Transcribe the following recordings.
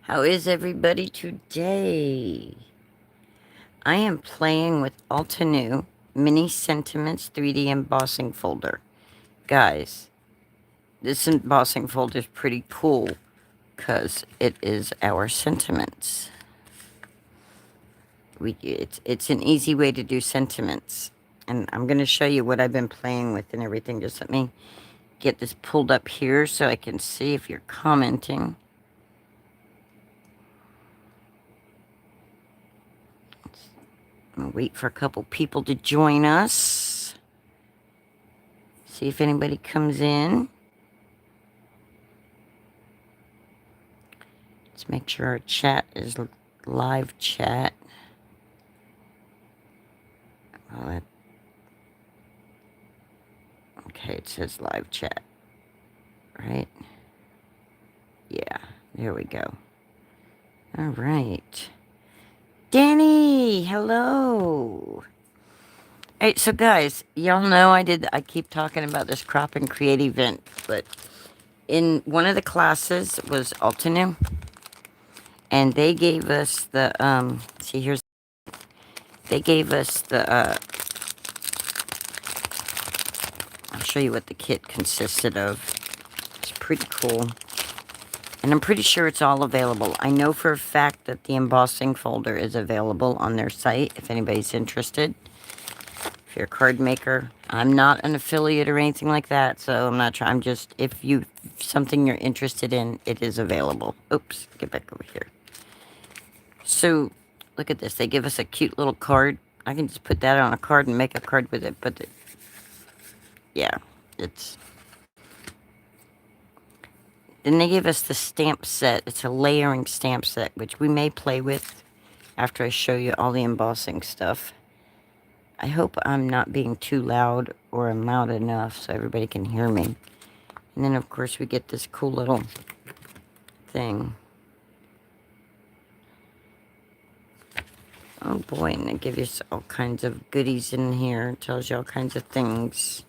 How is everybody today? I am playing with Altenew Mini Sentiments 3D Embossing Folder. Guys, this embossing folder is pretty cool because it is our sentiments. It's an easy way to do sentiments. And I'm going to show you what I've been playing with and everything. Just let me get this pulled up here so I can see if you're commenting. I'm going to wait for a couple people to join us. See if anybody comes in. Let's make sure our chat is live chat. Okay, it says live chat, right? Yeah, there we go. All right. Danny, hello. All right, so guys, y'all know I keep talking about this crop and create event, but in one of the classes was Altenew, and they gave us the, they gave us the, I'll show you what the kit consisted of. It's pretty cool. And I'm pretty sure it's all available. I know for a fact that the embossing folder is available on their site if anybody's interested. If you're a card maker, I'm not an affiliate or anything like that, so I'm not trying. I'm just, if something you're interested in, it is available. Oops, get back over here. So, look at this. They give us a cute little card. I can just put that on a card and make a card with it, but yeah, it's... Then they give us the stamp set. It's a layering stamp set, which we may play with after I show you all the embossing stuff. I hope I'm not being too loud or I'm loud enough so everybody can hear me. And then, of course, we get this cool little thing. Oh, boy, and they give you all kinds of goodies in here. It tells you all kinds of things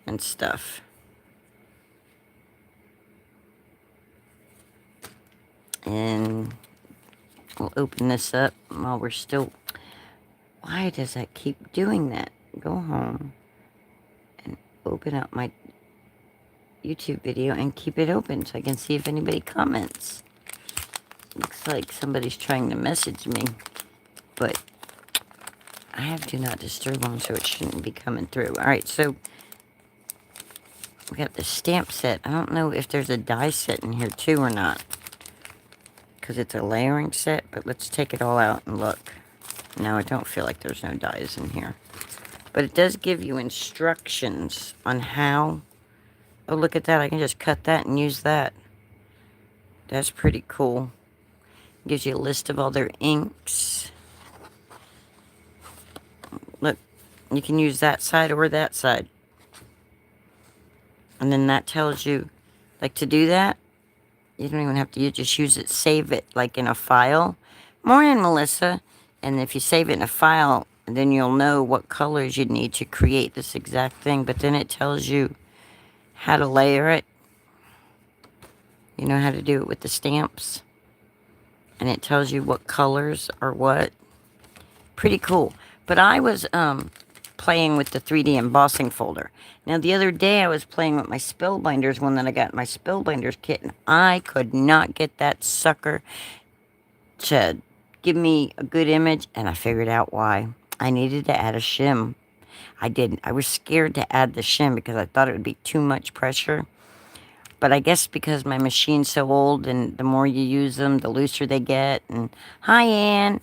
and stuff. And we'll open this up while we're still... Why does that keep doing that? Go home and open up my YouTube video and keep it open so I can see if anybody comments. Looks like somebody's trying to message me, but I have do not disturb on, so it shouldn't be coming through. All right, so we got the stamp set. I don't know if there's a die set in here too or not, because it's a layering set, but let's take it all out and look. No, I don't feel like there's no dies in here. But it does give you instructions on how... Oh, look at that. I can just cut that and use that. That's pretty cool. It gives you a list of all their inks. Look, you can use that side or that side. And then that tells you, like, to do that, you don't even have to, you just use it, save it, like, in a file. Morning, Melissa. And if you save it in a file, then you'll know what colors you need to create this exact thing. But then it tells you how to layer it. You know how to do it with the stamps. And it tells you what colors are what. Pretty cool. But I was playing with the 3D embossing folder. Now, the other day I was playing with my Spellbinders, one that I got in my Spellbinders kit. And I could not get that sucker to give me a good image, and I figured out why. I needed to add a shim. I didn't. I was scared to add the shim because I thought it would be too much pressure. But I guess because my machine's so old, and the more you use them, the looser they get. And hi, Ann,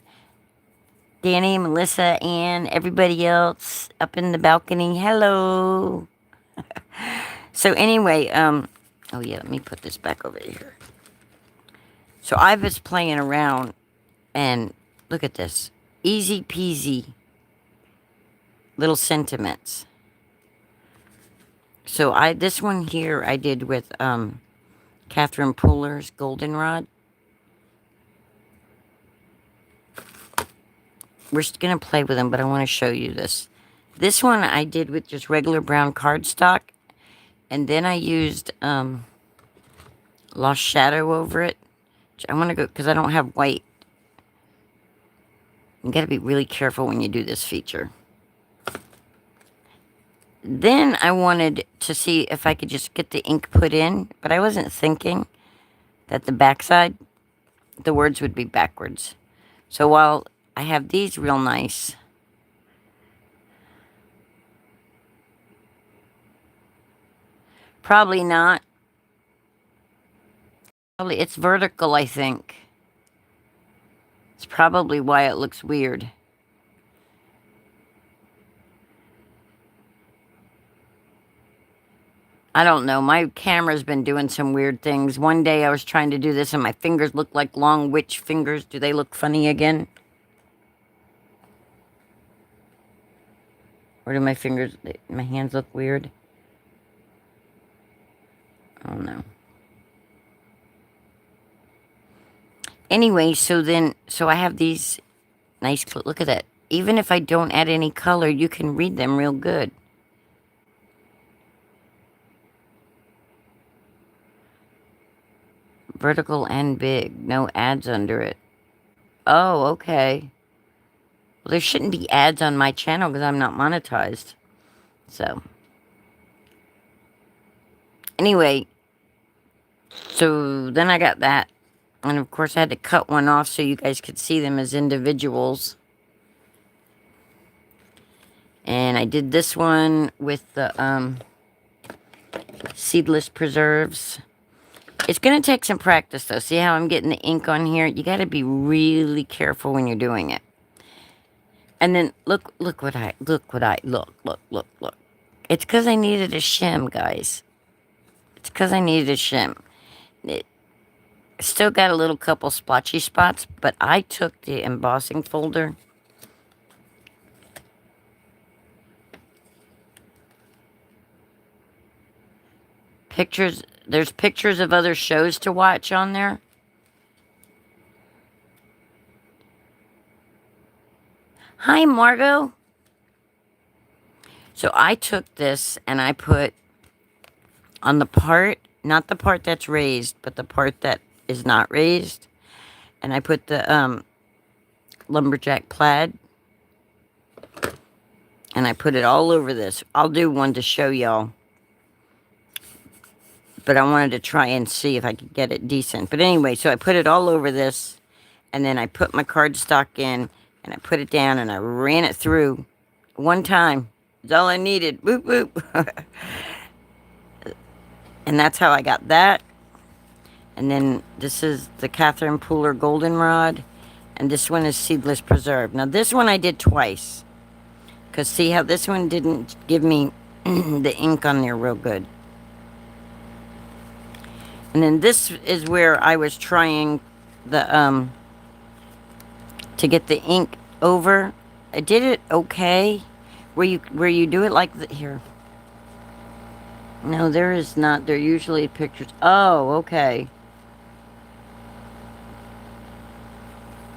Danny, Melissa, Ann, everybody else up in the balcony. Hello. So anyway, oh yeah, let me put this back over here. So I was playing around. And look at this. Easy peasy little sentiments. So this one here I did with Catherine Pooler's Goldenrod. We're going to play with them, but I want to show you this. This one I did with just regular brown cardstock. And then I used Lost Shadow over it. I want to go, because I don't have white. You got to be really careful when you do this feature. Then I wanted to see if I could just get the ink put in, but I wasn't thinking that the backside, the words would be backwards. So while I have these real nice, probably not. Probably it's vertical, I think. It's probably why it looks weird. I don't know. My camera's been doing some weird things. One day I was trying to do this and my fingers look like long witch fingers. Do they look funny again? Or do my fingers, my hands look weird? I don't know. Anyway, so I have these nice, look at that. Even if I don't add any color, you can read them real good. Vertical and big. No ads under it. Oh, okay. Well, there shouldn't be ads on my channel because I'm not monetized. So. Anyway. So, then I got that. And, of course, I had to cut one off so you guys could see them as individuals. And I did this one with the, seedless preserves. It's going to take some practice, though. See how I'm getting the ink on here? You got to be really careful when you're doing it. And then, look what I. It's because I needed a shim, guys. It's because I needed a shim. It still got a little couple splotchy spots, but I took the embossing folder. Pictures, there's pictures of other shows to watch on there. Hi, Margot. So I took this and I put on the part, not the part that's raised, but the part that is not raised. And I put the lumberjack plaid. And I put it all over this. I'll do one to show y'all. But I wanted to try and see if I could get it decent. But anyway, so I put it all over this. And then I put my cardstock in. And I put it down and I ran it through one time. That's all I needed. Boop, boop. And that's how I got that. And then this is the Catherine Pooler Goldenrod. And this one is Seedless Preserve. Now this one I did twice. Because see how this one didn't give me the ink on there real good. And then this is where I was trying the, to get the ink over. I did it okay. Where you do it like here. No, there is not. There are usually pictures. Oh, okay.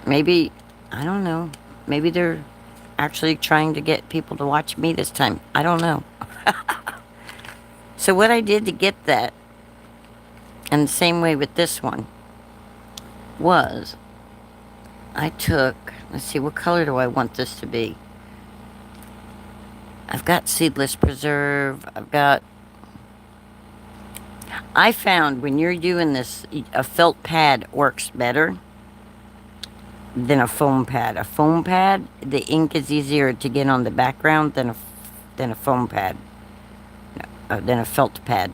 Maybe, I don't know. Maybe they're actually trying to get people to watch me this time. I don't know. So what I did to get that, and the same way with this one, was I took, let's see, what color do I want this to be? I've got Seedless Preserve. I found when you're doing this, a felt pad works better than a foam pad. A foam pad, the ink is easier to get on the background than a foam pad, than a felt pad.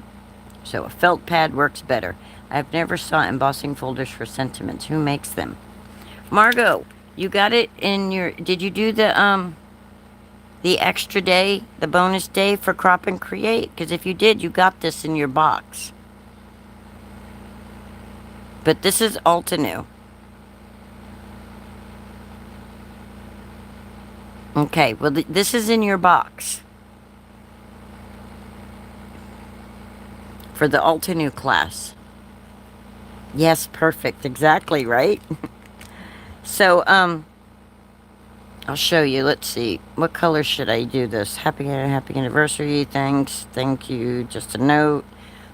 So a felt pad works better. I've never saw embossing folders for sentiments. Who makes them? Margot, you got it in your... Did you do the extra day, the bonus day for Crop and Create? Because if you did, you got this in your box. But this is Altenew. Okay, well, this is in your box. For the Altenew class. Yes, perfect. Exactly, right? So, I'll show you. Let's see. What color should I do this? Happy anniversary. Thanks. Thank you. Just a note.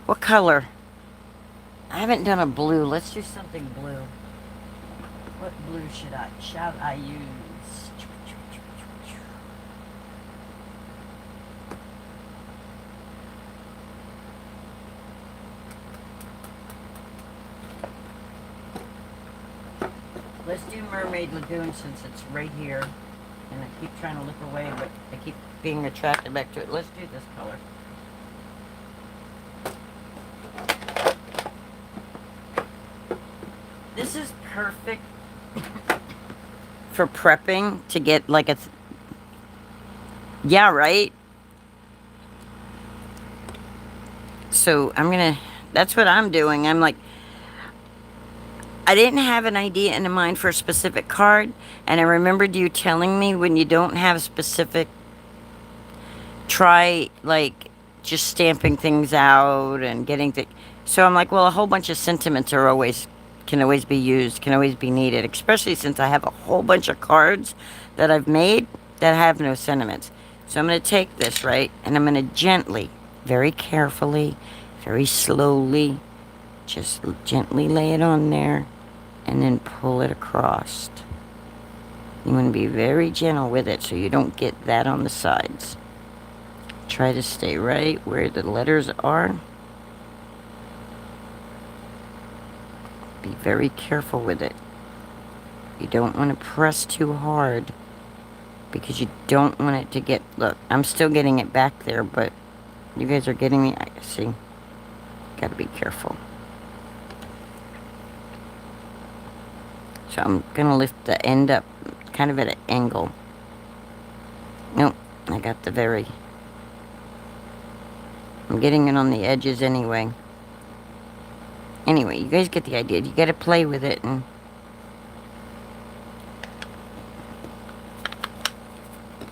What color? I haven't done a blue. Let's do something blue. What blue shall I use? Let's do Mermaid Lagoon since it's right here. And I keep trying to look away, but I keep being attracted back to it. Let's do this color. This is perfect for prepping to get like a... yeah, right? So I'm gonna... that's what I'm doing. I'm like... I didn't have an idea in mind for a specific card, and I remembered you telling me when you don't have specific, try like just stamping things out and getting things. So I'm like, well, a whole bunch of sentiments are can always be used, can always be needed, especially since I have a whole bunch of cards that I've made that have no sentiments. So I'm going to take this, right, and I'm going to gently, very carefully, very slowly, just gently lay it on there. And then pull it across. You want to be very gentle with it so you don't get that on the sides. Try to stay right where the letters are. Be very careful with it. You don't want to press too hard because you don't want it to get... look, I'm still getting it back there, but you guys are getting me. I see. Got to be careful. So I'm going to lift the end up kind of at an angle. Nope, I got the very... I'm getting it on the edges anyway. Anyway, you guys get the idea. You got to play with it and...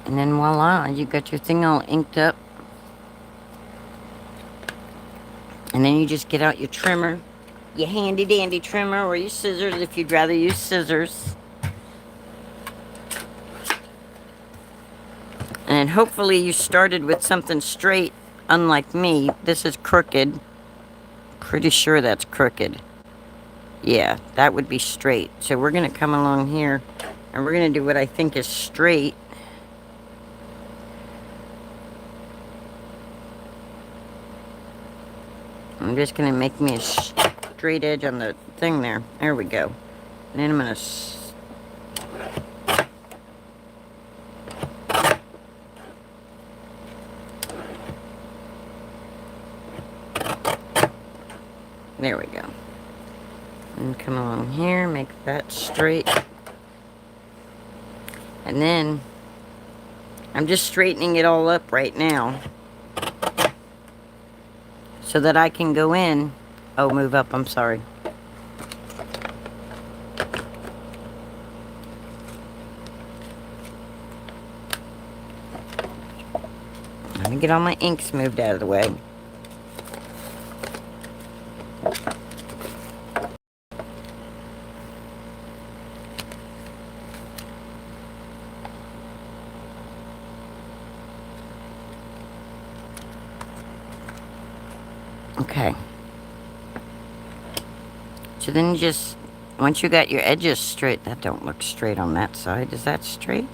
and then voila, you got your thing all inked up. And then you just get out your trimmer. Your handy dandy trimmer or your scissors if you'd rather use scissors. And hopefully you started with something straight, unlike me. This is crooked. Pretty sure that's crooked. Yeah, that would be straight. So we're going to come along here and we're going to do what I think is straight. I'm just going to make me a straight edge on the thing there. There we go. And then I'm going to... there we go. And come along here, make that straight. And then I'm just straightening it all up right now so that I can go in. Oh, move up, I'm sorry. Let me get all my inks moved out of the way. Okay. So then you just, once you got your edges straight, that don't look straight on that side. Is that straight?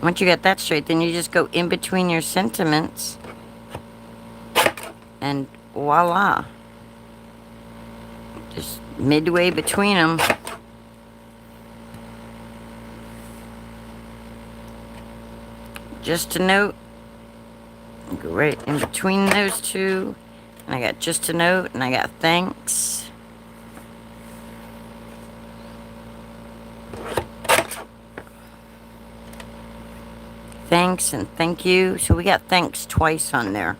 Once you got that straight, then you just go in between your sentiments. And voila. Just midway between them. Just a note. Go right in between those two. And I got just a note, and I got thanks. Thanks and thank you. So we got thanks twice on there.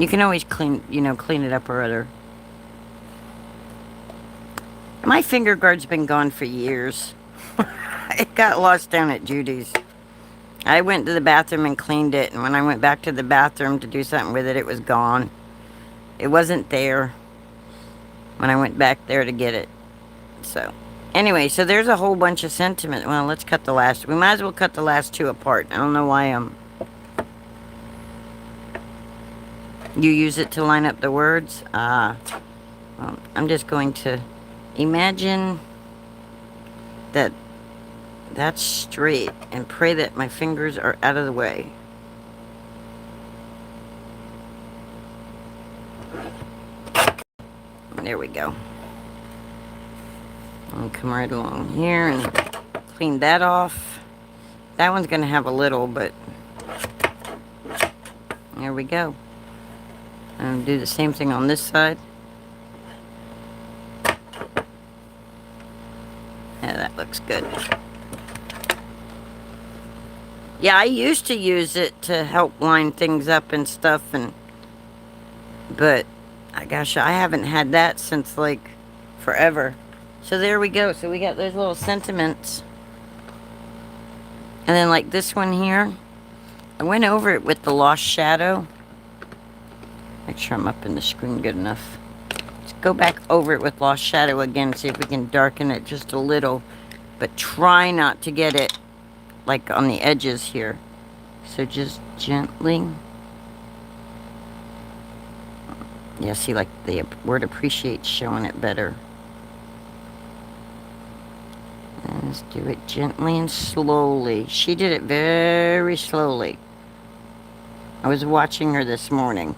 You can always clean it up or other. My finger guard's been gone for years. It got lost down at Judy's. I went to the bathroom and cleaned it, and when I went back to the bathroom to do something with it, it was gone. It wasn't there when I went back there to get it. So, Anyway, so there's a whole bunch of sentiment. Well, let's cut the last. We might as well cut the last two apart. I don't know why you use it to line up the words. Well, I'm just going to imagine that that's straight and pray that my fingers are out of the way. There we go. I'll come right along here and clean that off. That one's going to have a little, but there we go. And do the same thing on this side. Yeah, that looks good. Yeah, I used to use it to help line things up and stuff, but gosh, I haven't had that since like forever. So there we go. So we got those little sentiments. And then like this one here, I went over it with the Lost Shadow. Make sure I'm up in the screen good enough. Let's go back over it with Lost Shadow again, see if we can darken it just a little. But try not to get it like on the edges here. So just gently. Yeah, see, like the word appreciate showing it better. And let's do it gently and slowly. She did it very slowly. I was watching her this morning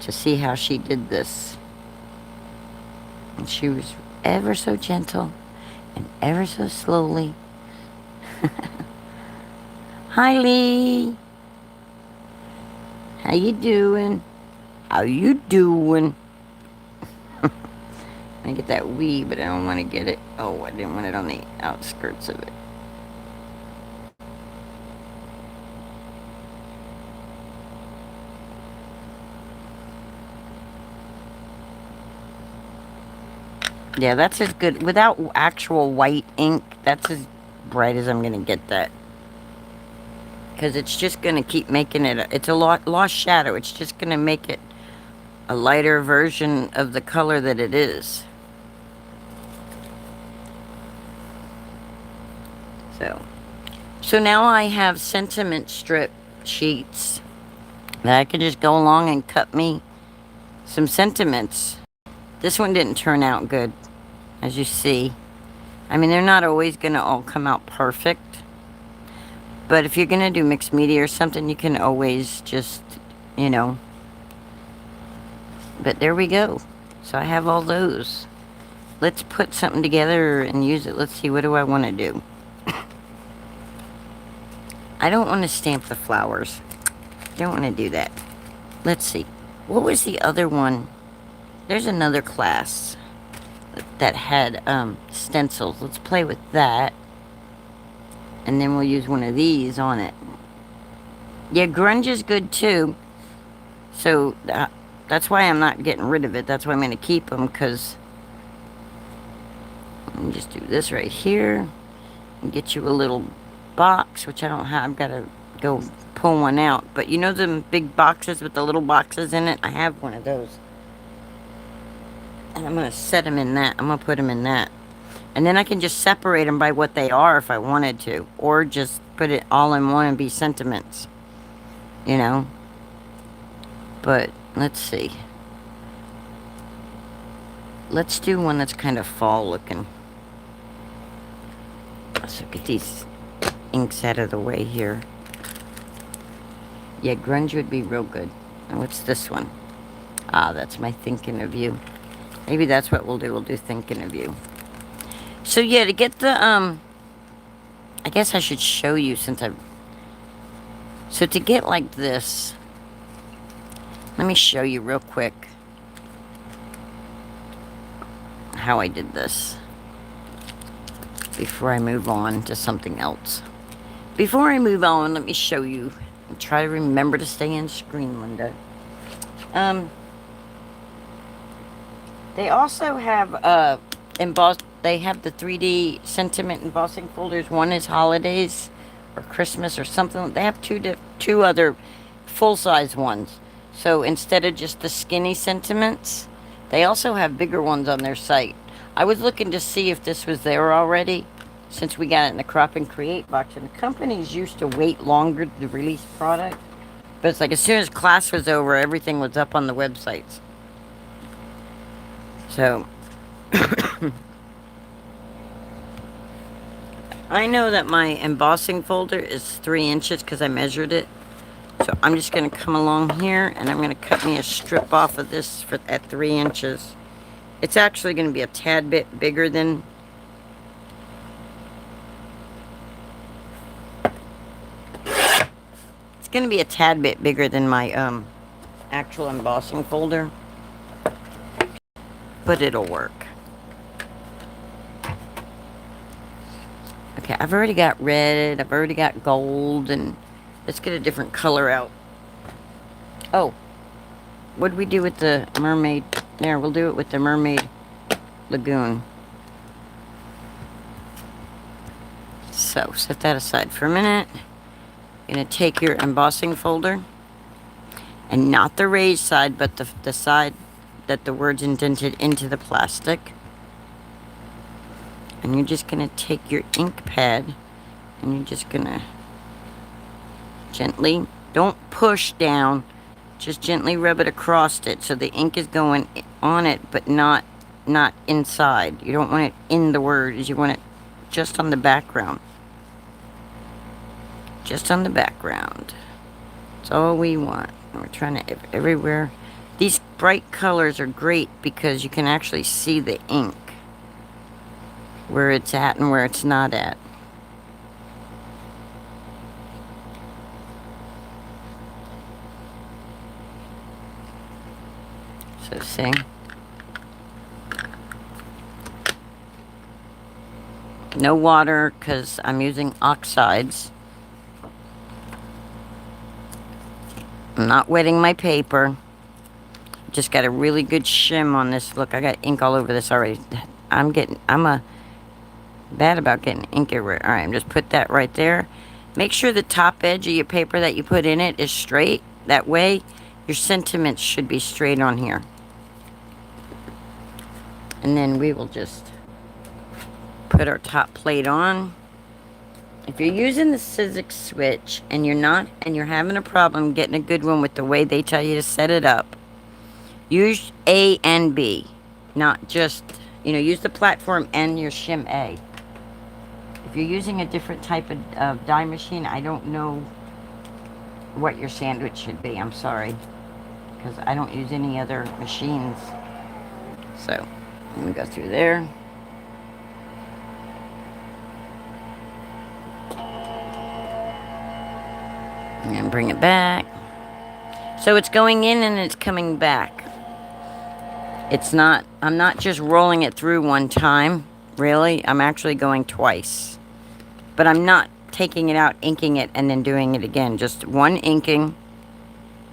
to see how she did this. And she was ever so gentle and ever so slowly. Hi, Lee. How you doing? How you doing? I get that wee, but I don't want to get it. Oh, I didn't want it on the outskirts of it. Yeah, that's as good. Without actual white ink, that's as bright as I'm going to get that. Because it's just going to keep making it. It's a lost shadow. It's just going to make it a lighter version of the color that it is. So now I have sentiment strip sheets that I can just go along and cut me some sentiments. This one didn't turn out good, as you see. I mean, they're not always going to all come out perfect. But if you're going to do mixed media or something, you can always just, you know. But there we go. So I have all those. Let's put something together and use it. Let's see, what do I want to do? I don't want to stamp the flowers. Don't want to do that. Let's see. What was the other one? There's another class that had stencils. Let's play with that. And then we'll use one of these on it. Yeah, grunge is good too. So that's why I'm not getting rid of it. That's why I'm going to keep them, because let me just do this right here and get you a little box, which I don't have. I've got to go pull one out. But you know the big boxes with the little boxes in it? I have one of those. And I'm going to set them in that. I'm going to put them in that. And then I can just separate them by what they are if I wanted to. Or just put it all in one and be sentiments. You know? But, let's see. Let's do one that's kind of fall looking. So get these inks out of the way here. Yeah, grunge would be real good. And what's this one? Ah, that's my thinking of you. Maybe that's what we'll do. We'll do thinking of you. So yeah, to get the, I guess I should show you since I've, so to get like this, let me show you real quick how I did this before I move on to something else. Before I move on, let me show you and try to remember to stay in screen, Linda. They also have they have the 3D sentiment embossing folders. One is holidays or Christmas or something. They have two other full-size ones. So instead of just the skinny sentiments, they also have bigger ones on their site. I was looking to see if this was there already, since we got it in the Crop and Create box, and the companies used to wait longer to release product. But it's like as soon as class was over, everything was up on the websites. So, I know that my embossing folder is 3 inches because I measured it. So I'm just going to come along here and I'm going to cut me a strip off of this at 3 inches. It's actually going to be a tad bit bigger than... It's going to be a tad bit bigger than my actual embossing folder. But it'll work. Okay, I've already got red, I've already got gold, and let's get a different color out. Oh, what did we do with the mermaid? There, we'll do it with the mermaid lagoon. So, set that aside for a minute. You're going to take your embossing folder, and not the raised side, but the side that the word's indented into the plastic. And you're just going to take your ink pad, and you're just going to gently, don't push down, just gently rub it across it so the ink is going on it, but not inside. You don't want it in the words, you want it just on the background. Just on the background. That's all we want. And we're trying to everywhere. These bright colors are great because you can actually see the ink, where it's at and where it's not at. So see? No water because I'm using oxides. I'm not wetting my paper. Just got a really good shim on this. Look, I got ink all over this already. I'm bad about getting ink everywhere. Alright, I'm just put that right there. Make sure the top edge of your paper that you put in it is straight. That way, your sentiments should be straight on here. And then we will just put our top plate on. If you're using the Sizzix switch and you're having a problem getting a good one with the way they tell you to set it up, use A and B. Not just, use the platform and your shim A. If you're using a different type of die machine, I don't know what your sandwich should be. I'm sorry. Because I don't use any other machines. So, I'm going to go through there. And bring it back. So it's going in and it's coming back. I'm not just rolling it through one time, really. I'm actually going twice. But I'm not taking it out, inking it, and then doing it again. Just one inking,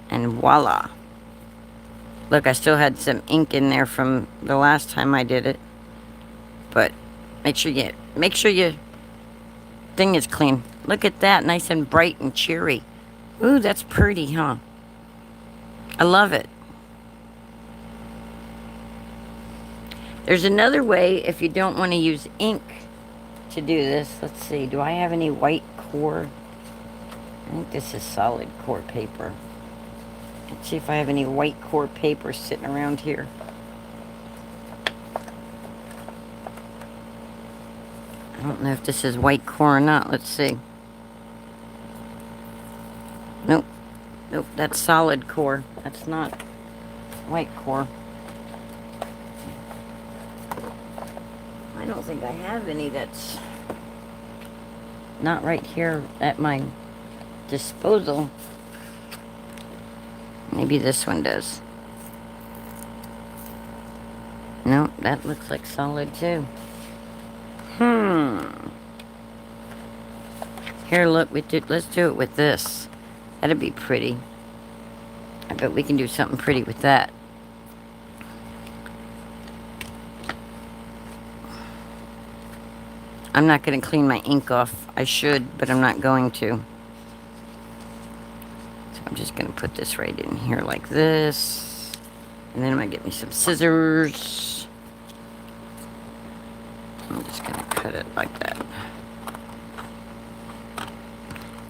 and voila. Look, I still had some ink in there from the last time I did it. But make sure your thing is clean. Look at that, nice and bright and cheery. Ooh, that's pretty, huh? I love it. There's another way if you don't want to use ink to do this. Let's see, do I have any white core? I think this is solid core paper. Let's see if I have any white core paper sitting around here. I don't know if this is white core or not. Let's see. Nope. Nope, that's solid core. That's not white core. I don't think I have any that's not right here at my disposal. Maybe this one does. No, that looks like solid too. Here, look, let's do it with this. That'd be pretty. I bet we can do something pretty with that. I'm not going to clean my ink off. I should, but I'm not going to. So I'm just going to put this right in here like this. And then I'm going to get me some scissors. I'm just going to cut it like that.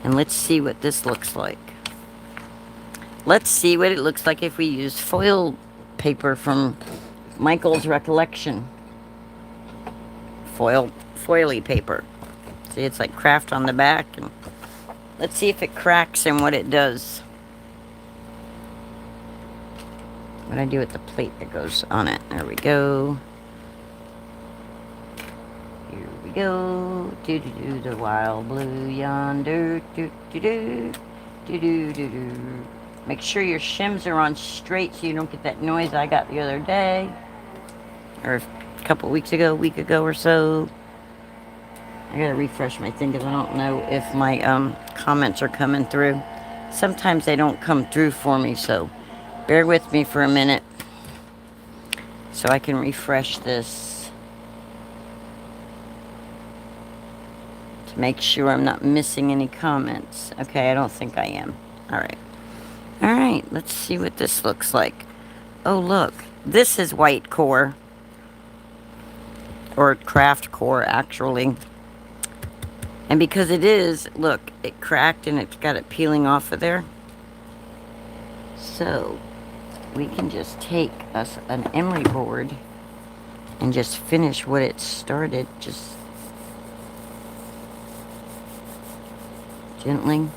And let's see what this looks like. Let's see what it looks like if we use foil paper from Michael's Recollection. Foily paper. See, it's like craft on the back. And let's see if it cracks and what it does. What do I do with the plate that goes on it? There we go. Here we go. Do do do the wild blue yonder. Do do do do do do do. Make sure your shims are on straight so you don't get that noise I got the other day, or a couple weeks ago, week ago or so. I gotta refresh my thing because I don't know if my comments are coming through. Sometimes they don't come through for me, so bear with me for a minute so I can refresh this to make sure I'm not missing any comments. Okay, I don't think I am. Alright. Alright, let's see what this looks like. Oh, look. This is white core. Or craft core, actually. And because it is, look, it cracked and it's got it peeling off of there. So, we can just take us an emery board and just finish what it started. Just gently.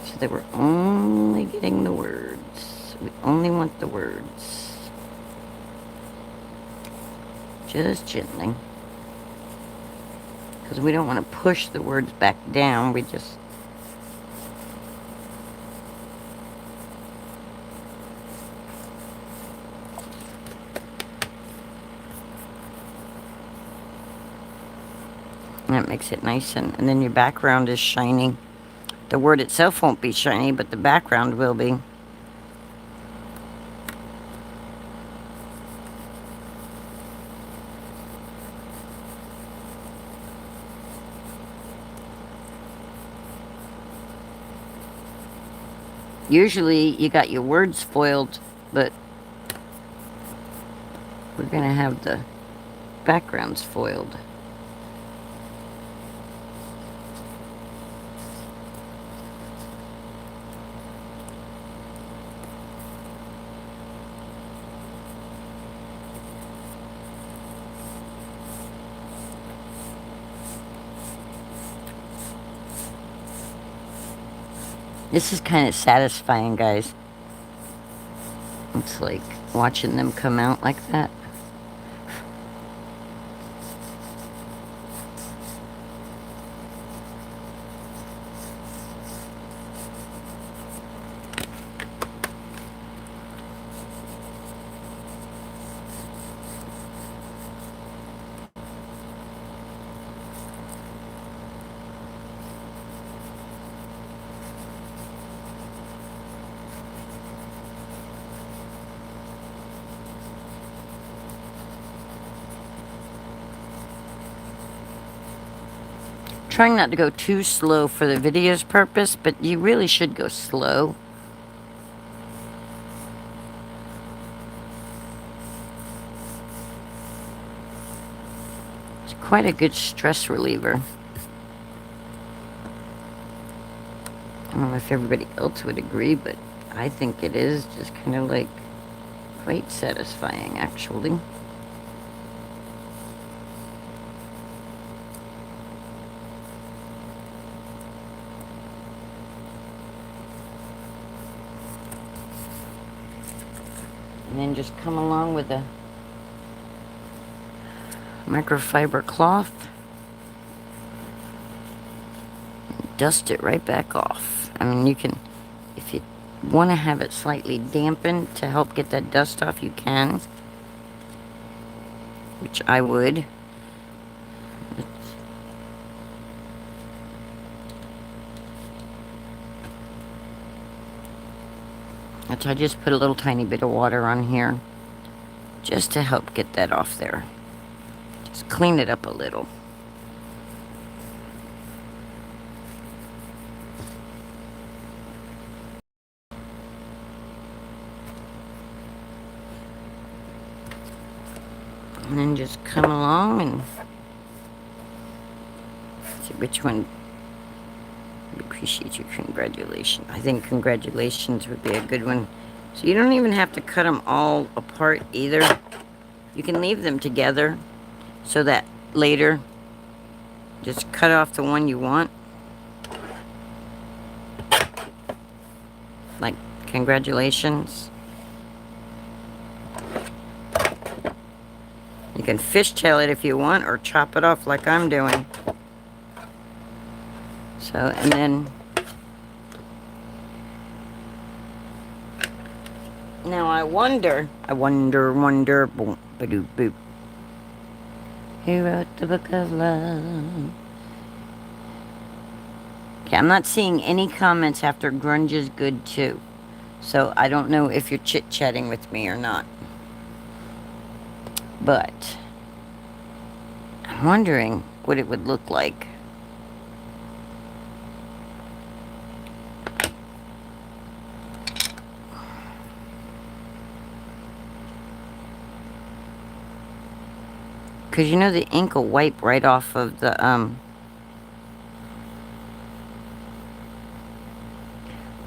So that we're only getting the words. We only want the words. Just gently. Because we don't want to push the words back down. We just... that makes it nice, and then your background is shiny. The word itself won't be shiny, but the background will be. Usually you got your words foiled, but we're going to have the backgrounds foiled. This is kind of satisfying, guys. It's like watching them come out like that. Trying not to go too slow for the video's purpose, but you really should go slow. It's quite a good stress reliever. I don't know if everybody else would agree, but I think it is just kind of like quite satisfying, actually. And then just come along with a microfiber cloth. Dust it right back off. I mean, you can, if you want to have it slightly dampened to help get that dust off, you can. Which I would. I just put a little tiny bit of water on here just to help get that off there. Just clean it up a little. And then just come along and see which one. Appreciate your congratulations. I think congratulations would be a good one. So you don't even have to cut them all apart either. You can leave them together so that later just cut off the one you want. Like congratulations. You can fishtail it if you want, or chop it off like I'm doing. So, and then, now I wonder, boom, ba-doo, boop. Who wrote the book of love? Okay, I'm not seeing any comments after grunge is good too. So I don't know if you're chit-chatting with me or not. But I'm wondering what it would look like. Because you know the ink will wipe right off of the,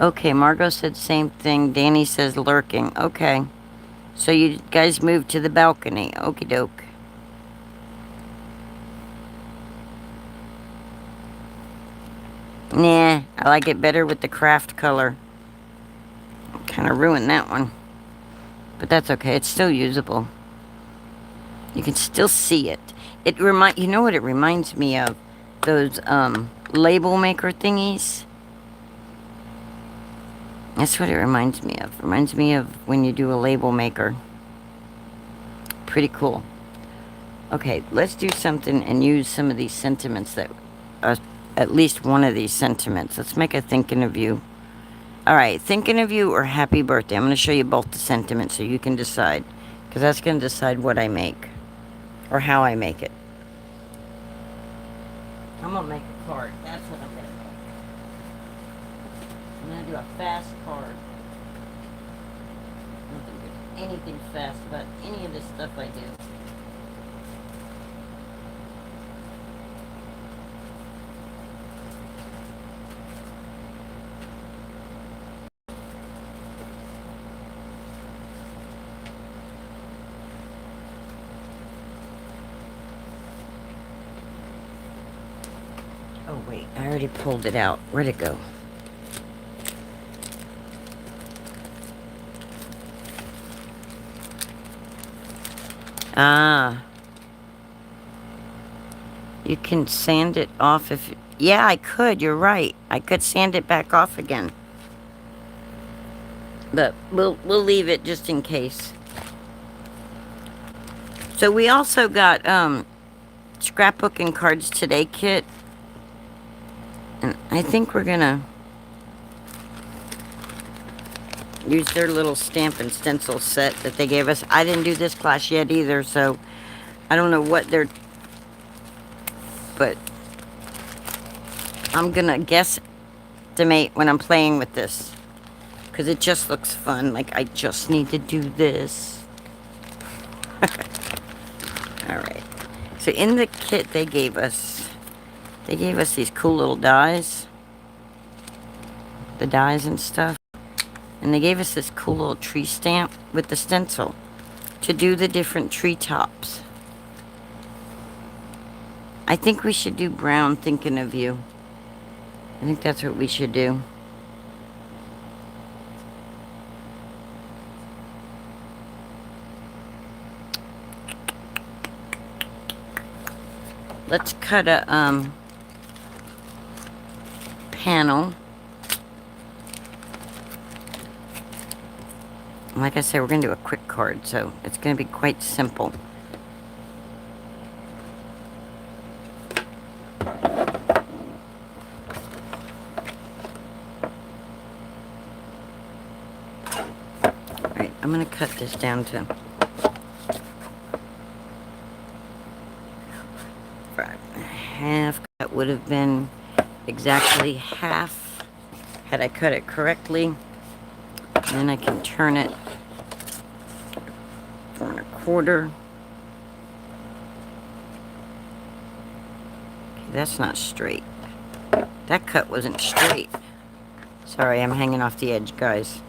Okay, Margot said same thing. Danny says lurking. Okay. So you guys moved to the balcony. Okie doke. Nah, I like it better with the craft color. Kind of ruined that one. But that's okay. It's still usable. You can still see it. You know what it reminds me of? Those, label maker thingies. That's what it reminds me of. It reminds me of when you do a label maker. Pretty cool. Okay, let's do something and use some of these sentiments that are at least one of these sentiments. Let's make a thinking of you. Alright, thinking of you or happy birthday. I'm going to show you both the sentiments so you can decide. Because that's going to decide what I make. Or how I make it. I'm going to make a card. That's what I'm going to make. I'm going to do a fast card. I don't think there's anything fast about any of this stuff I do. Oh wait, I already pulled it out. Where'd it go? Ah. You can sand it off if... Yeah, I could. You're right. I could sand it back off again. But we'll leave it just in case. So we also got scrapbook and cards today kit. And I think we're gonna use their little stamp and stencil set that they gave us. I didn't do this class yet either, so I don't know what they're... But I'm gonna guesstimate when I'm playing with this. Because it just looks fun. Like, I just need to do this. Alright. So in the kit they gave us these cool little dies. The dies and stuff. And they gave us this cool little tree stamp with the stencil to do the different tree tops. I think we should do brown, thinking of you. I think that's what we should do. Let's cut a panel. Like I said, we're going to do a quick card, so it's going to be quite simple. Alright, I'm going to cut this down to 5.5. That would have been exactly half had I cut it correctly. And then I can turn it 4 1/4. That's not straight. That cut wasn't straight. Sorry, I'm hanging off the edge, guys.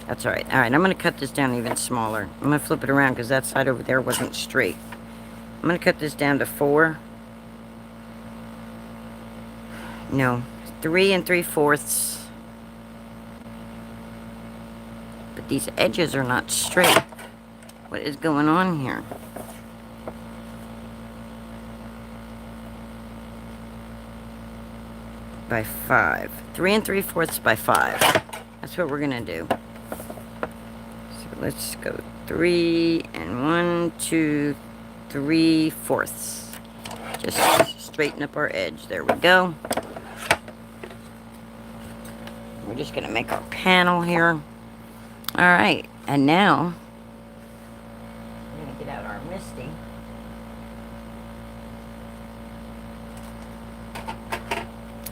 That's alright. Alright, I'm going to cut this down even smaller. I'm going to flip it around because that side over there wasn't straight. I'm going to cut this down to 4. No, 3 3/4. But these edges are not straight. What is going on here? By 5. 3 3/4 by 5. That's what we're gonna do. So let's go 3 and 1, 2, 3/4. Just straighten up our edge. There we go. We're just gonna make our panel here. Alright, and now we're gonna get out our Misty.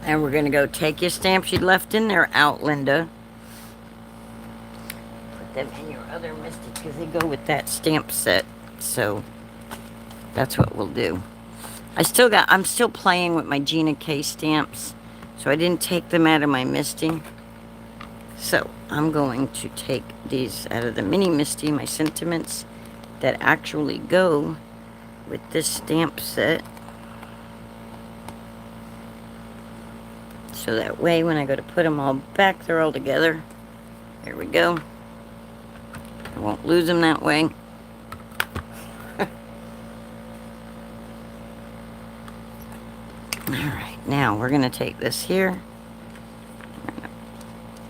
And we're gonna go take your stamps you left in there out, Linda. Put them in your other Misty because they go with that stamp set. So that's what we'll do. I'm still playing with my Gina K stamps. So I didn't take them out of my Misty. So I'm going to take these out of the mini Misty, my sentiments that actually go with this stamp set. So that way when I go to put them all back, they're all together. There we go. I won't lose them that way. Alright, now we're going to take this here.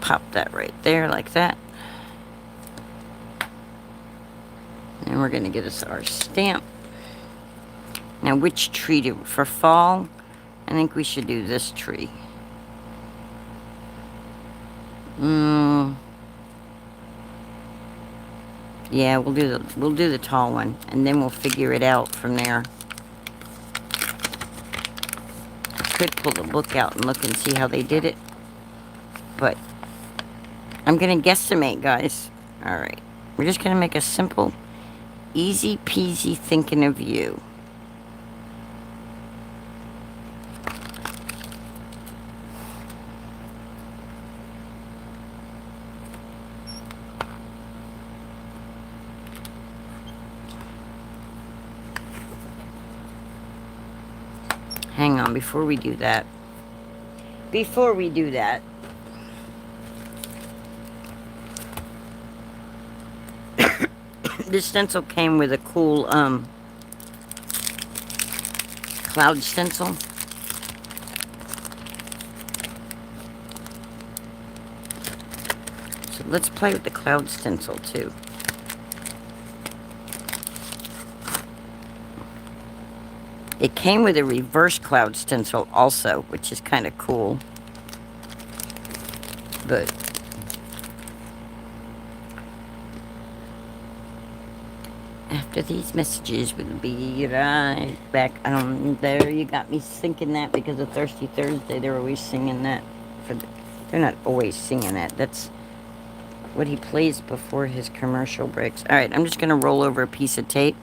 Pop that right there like that. And we're going to get us our stamp. Now which tree for fall? I think we should do this tree. Yeah, we'll do the tall one, and then we'll figure it out from there. I could pull the book out and look and see how they did it, but I'm gonna guesstimate, guys. All right, we're just gonna make a simple, easy peasy thinking of you. Hang on, before we do that, this stencil came with a cool cloud stencil. So let's play with the cloud stencil too. It came with a reverse cloud stencil also, which is kind of cool. But after these messages, we'll be right back. There you got me thinking that because of Thirsty Thursday. They're always singing that. They're not always singing that. That's what he plays before his commercial breaks. All right, I'm just going to roll over a piece of tape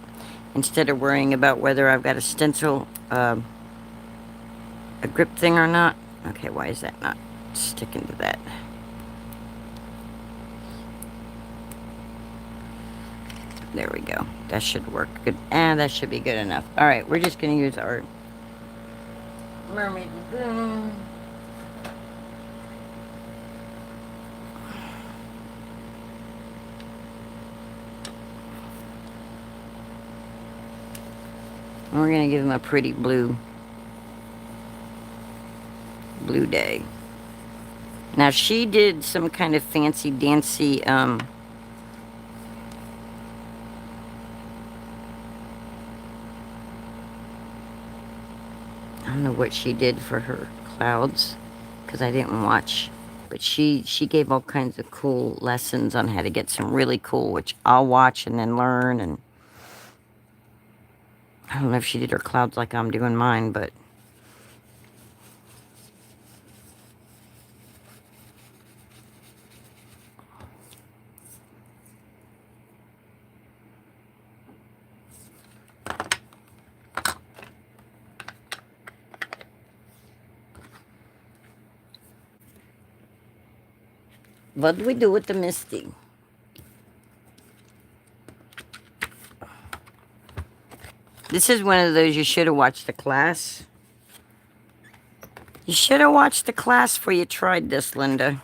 instead of worrying about whether I've got a stencil, a grip thing or not. Okay, why is that not sticking to that? There we go. That should work good. And that should be good enough. All right, we're just going to use our Mermaid Lagoon. And we're going to give him a pretty blue day. Now, she did some kind of fancy dancy, I don't know what she did for her clouds, because I didn't watch. But she gave all kinds of cool lessons on how to get some really cool, which I'll watch and then learn. And I don't know if she did her clouds like I'm doing mine, but What do we do with the Misty? This is one of those you should have watched the class. You should have watched the class before you tried this, Linda.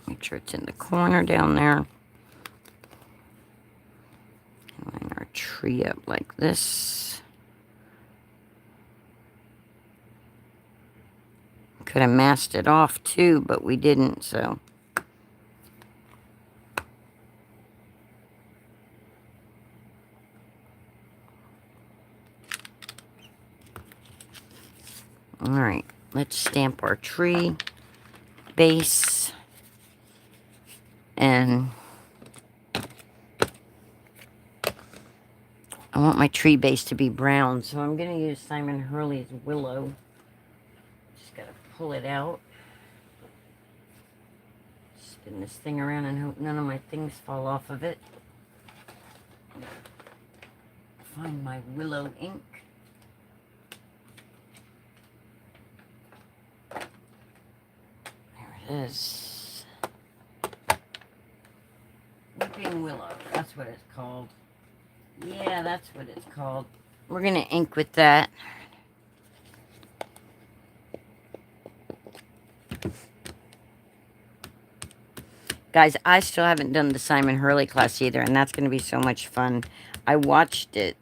Make sure it's in the corner down there. Line our tree up like this. Could have masked it off too, but we didn't, so. All right, let's stamp our tree base. And I want my tree base to be brown, so I'm going to use Simon Hurley's Willow. Just got to pull it out. Spin this thing around and hope none of my things fall off of it. Find my Willow ink. There it is. Weeping Willow, that's what it's called. Yeah, that's what it's called. We're going to ink with that. Guys, I still haven't done the Simon Hurley class either, and that's going to be so much fun. I watched it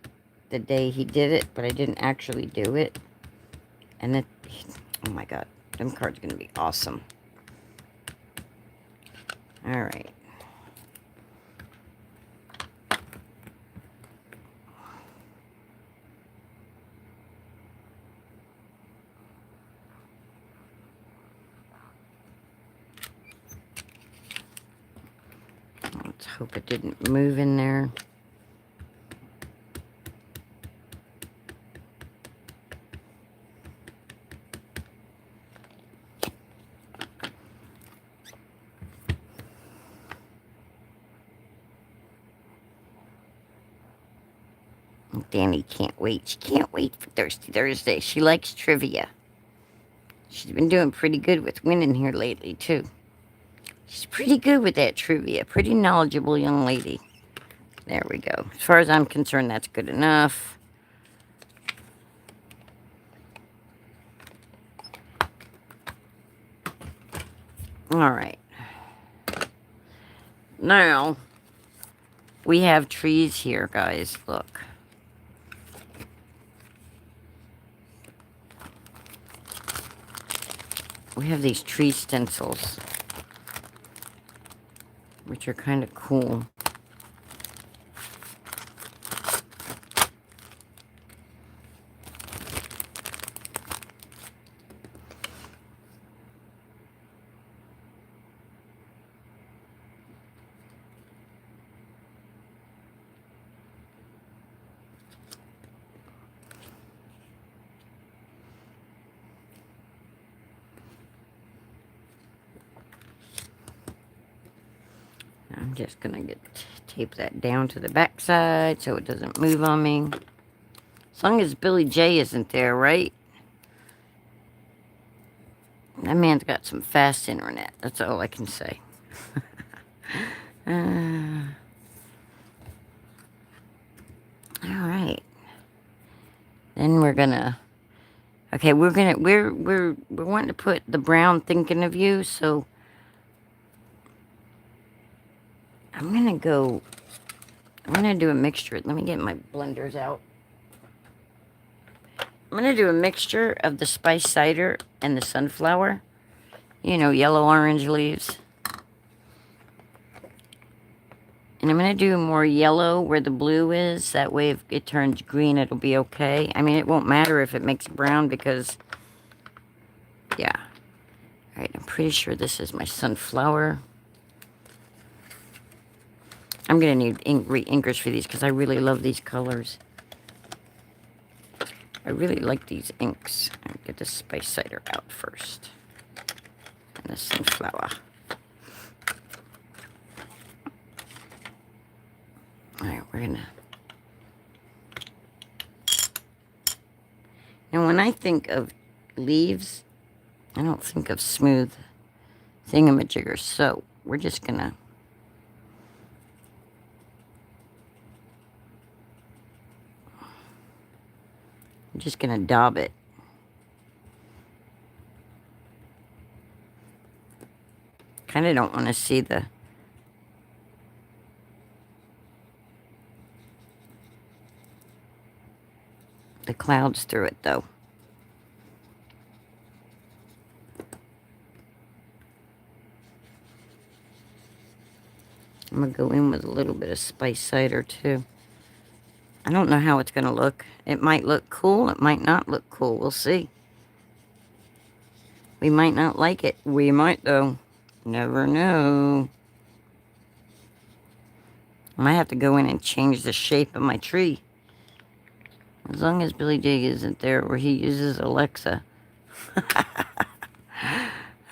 the day he did it, but I didn't actually do it. And it, oh my God, them cards are going to be awesome. All right. Let's hope it didn't move in there. Danny can't wait. She can't wait for Thirsty Thursday. She likes trivia. She's been doing pretty good with winning here lately, too. She's pretty good with that trivia. Pretty knowledgeable young lady. There we go. As far as I'm concerned, that's good enough. All right. Now, we have trees here, guys. Look. We have these tree stencils, which are kind of cool. I'm just going to tape that down to the back side so it doesn't move on me. As long as Billy J isn't there, right? That man's got some fast internet. That's all I can say. All right. Then we're gonna. Okay, we're wanting to put the brown thinking of you, so I'm gonna do a mixture. Let me get my blenders out. I'm gonna do a mixture of the spice cider and the sunflower. You know, yellow orange leaves. And I'm going to do more yellow where the blue is. That way if it turns green, it'll be okay. I mean, it won't matter if it makes brown because, yeah. All right, I'm pretty sure this is my sunflower. I'm going to need re-inkers for these because I really love these colors. I really like these inks. I'll get the spice cider out first. And the sunflower. Alright, we're gonna... And when I think of leaves. I don't think of smooth thingamajiggers, so we're just gonna daub it. Kind of don't want to see the clouds through it, though. I'm going to go in with a little bit of spice cider, too. I don't know how it's going to look. It might look cool. It might not look cool. We'll see. We might not like it. We might, though. Never know. I might have to go in and change the shape of my tree. As long as Billy Dig isn't there where he uses Alexa.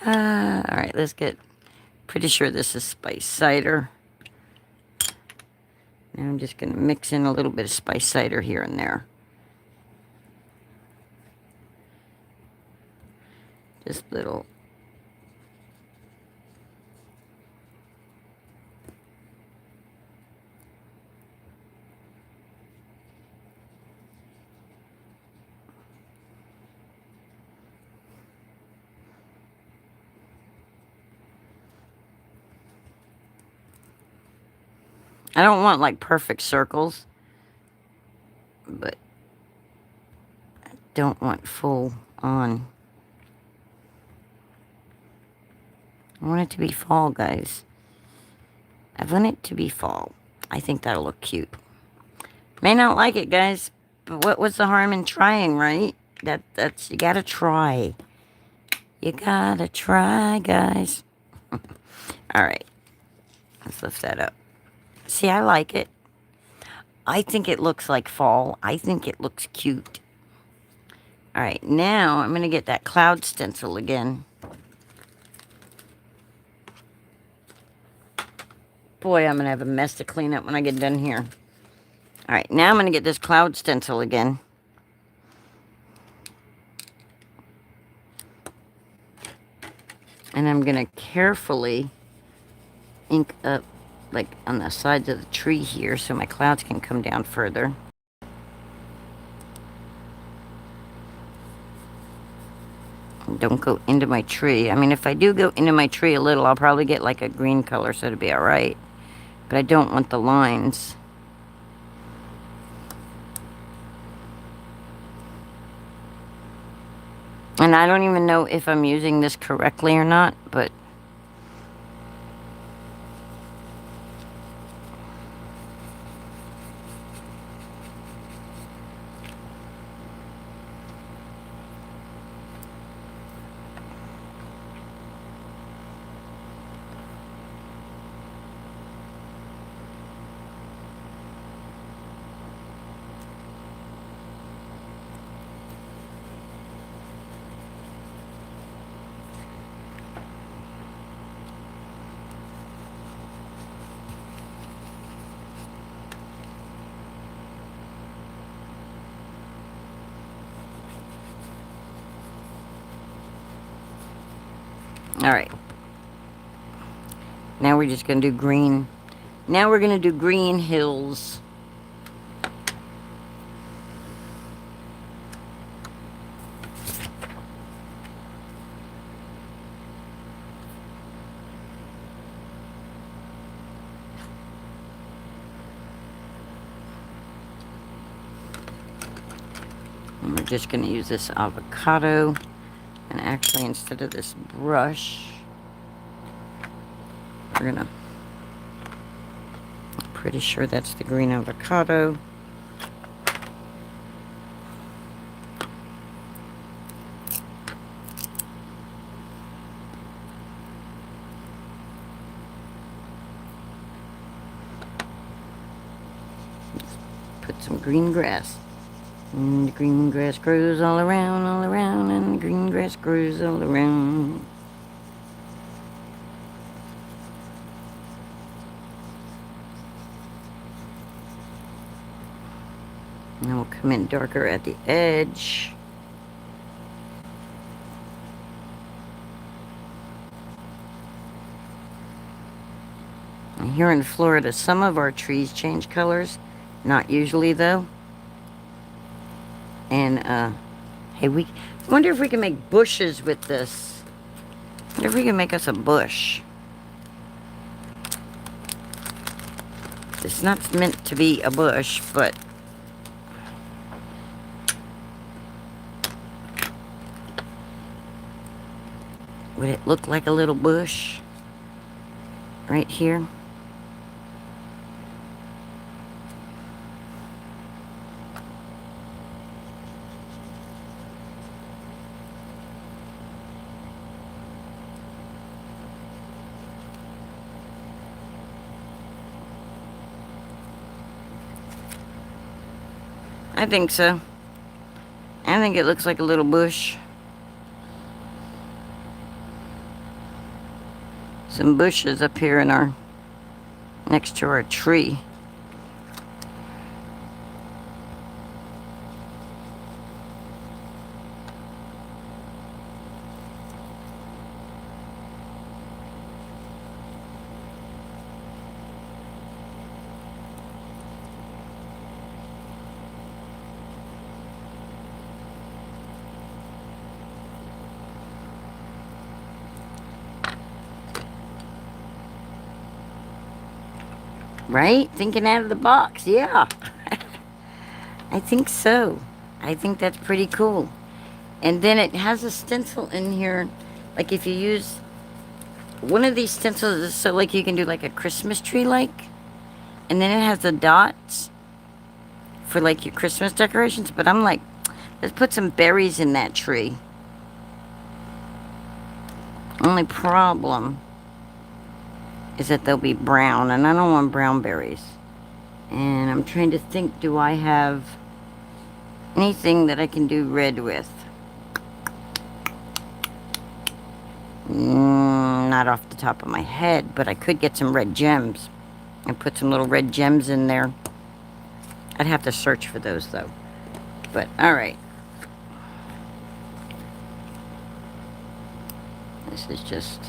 Alright, let's get... Pretty sure this is spice cider. Now I'm just going to mix in a little bit of spice cider here and there. Just little. I don't want like perfect circles, but I don't want full on. I want it to be fall, guys. I want it to be fall. I think that'll look cute. May not like it, guys, but what was the harm in trying, right? That's you gotta try. You gotta try, guys. All right, let's lift that up. See, I like it. I think it looks like fall. I think it looks cute. All right, now I'm gonna get that cloud stencil again. Boy, I'm gonna have a mess to clean up when I get done here. All right, now I'm gonna get this cloud stencil again. And I'm gonna carefully ink up like on the sides of the tree here so my clouds can come down further. Don't go into my tree. I mean, if I do go into my tree a little, I'll probably get like a green color, so it'll be all right. But I don't want the lines. And I don't even know if I'm using this correctly or not, but all right. Now we're just going to do green. Now we're going to do green hills. And we're just going to use this avocado. And actually, instead of this brush, we're going to... Pretty sure that's the green avocado. Put some green grass. And the green grass grows all around, and the green grass grows all around. And then we'll come in darker at the edge. Here in Florida, some of our trees change colors. Not usually, though. And, hey, we wonder if we can make bushes with this. Wonder if we can make us a bush. It's not meant to be a bush, but would it look like a little bush right here? I think so. I think it looks like a little bush. Some bushes up here in our, next to our tree. Right? Thinking out of the box, yeah. I think so. I think that's pretty cool. And then it has a stencil in here. Like if you use one of these stencils, is so like you can do like a Christmas tree like. And then it has the dots for like your Christmas decorations. But I'm like, let's put some berries in that tree. Only problem is that they'll be brown, and I don't want brown berries. And I'm trying to think, do I have anything that I can do red with? Not off the top of my head, but I could get some red gems and put some little red gems in there. I'd have to search for those though. But alright. This is just...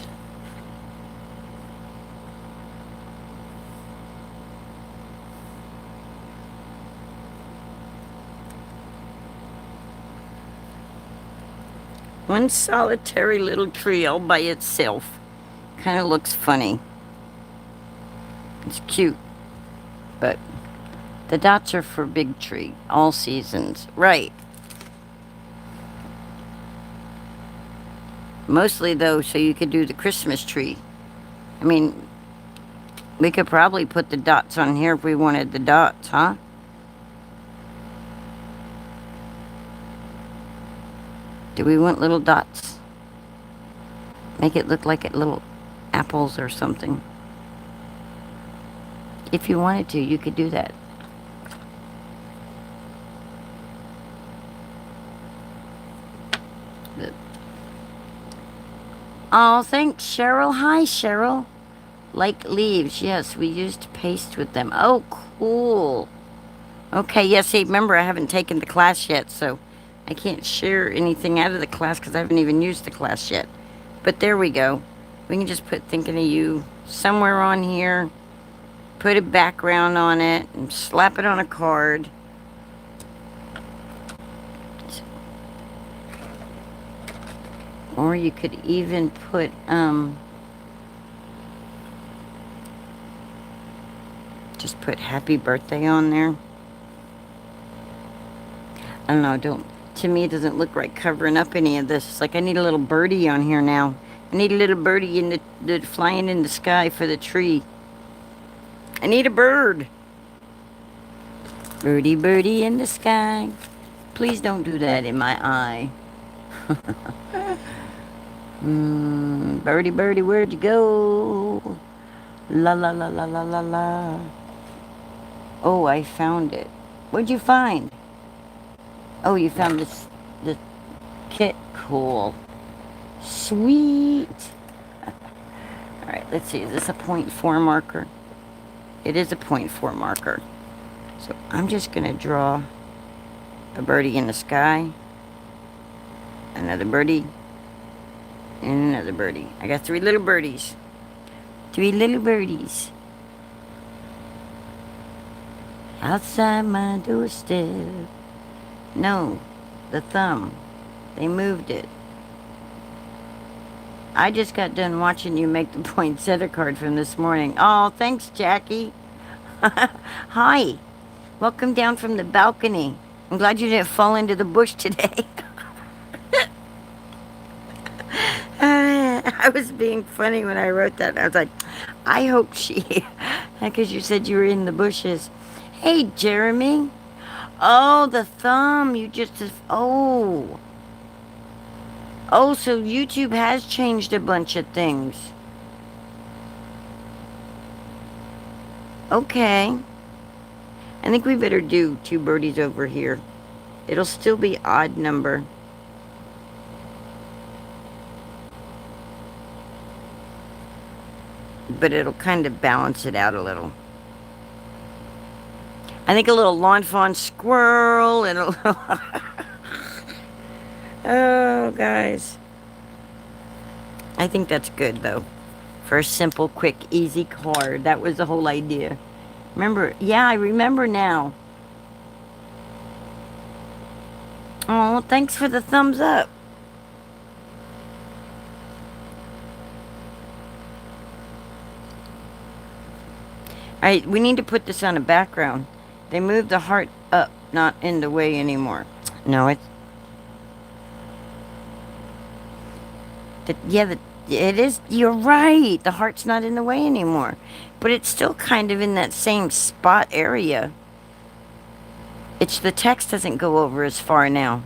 one solitary little tree all by itself. Kind of looks funny. It's cute. But the dots are for big tree. All seasons. Right. Mostly though, so you could do the Christmas tree. I mean, we could probably put the dots on here if we wanted the dots, huh? Do we want little dots? Make it look like it little apples or something. If you wanted to, you could do that. Oh, thanks, Cheryl. Hi, Cheryl. Like leaves. Yes, we used paste with them. Oh, cool. Okay, yes, see, remember, I haven't taken the class yet, so I can't share anything out of the class because I haven't even used the class yet. But there we go. We can just put Thinking of You somewhere on here, put a background on it, and slap it on a card. Or you could even put, just put happy birthday on there. I don't know, to me it doesn't look right covering up any of this. It's like I need a little birdie on here now. I need a little birdie in the flying in the sky for the tree. I need a bird. Birdie, birdie in the sky. Please don't do that in my eye. Birdie, birdie, where'd you go? La la la la la la la. Oh, I found it. What'd you find? Oh, you found the kit. Cool. Sweet. Alright, let's see. Is this a 0.4 marker? It is a 0.4 marker. So I'm just going to draw a birdie in the sky. Another birdie. And another birdie. I got 3 little birdies. 3 little birdies. Outside my doorstep. No, the thumb. They moved it. I just got done watching you make the poinsettia card from this morning. Oh, thanks, Jackie. Hi. Welcome down from the balcony. I'm glad you didn't fall into the bush today. I was being funny when I wrote that. I was like, I hope she... Because you said you were in the bushes. Hey, Jeremy. Oh, the thumb. You just... Oh. Oh, so YouTube has changed a bunch of things. Okay. I think we better do 2 birdies over here. It'll still be odd number. But it'll kind of balance it out a little. I think a little lawn fawn squirrel and a little... Oh, guys. I think that's good, though. For a simple, quick, easy card. That was the whole idea. Remember? Yeah, I remember now. Oh, thanks for the thumbs up. Alright, we need to put this on a background. They moved the heart up, not in the way anymore. No, it's... It is... You're right. The heart's not in the way anymore. But it's still kind of in that same spot area. It's the text doesn't go over as far now.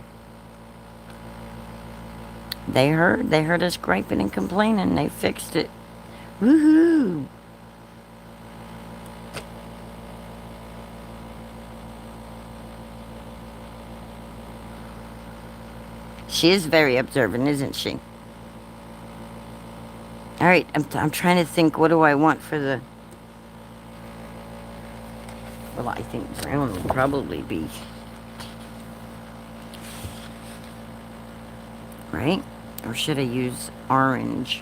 They heard us griping and complaining. They fixed it. Woohoo! She is very observant, isn't she? Alright, I'm trying to think, what do I want for the... Well, I think brown will probably be... Right? Or should I use orange?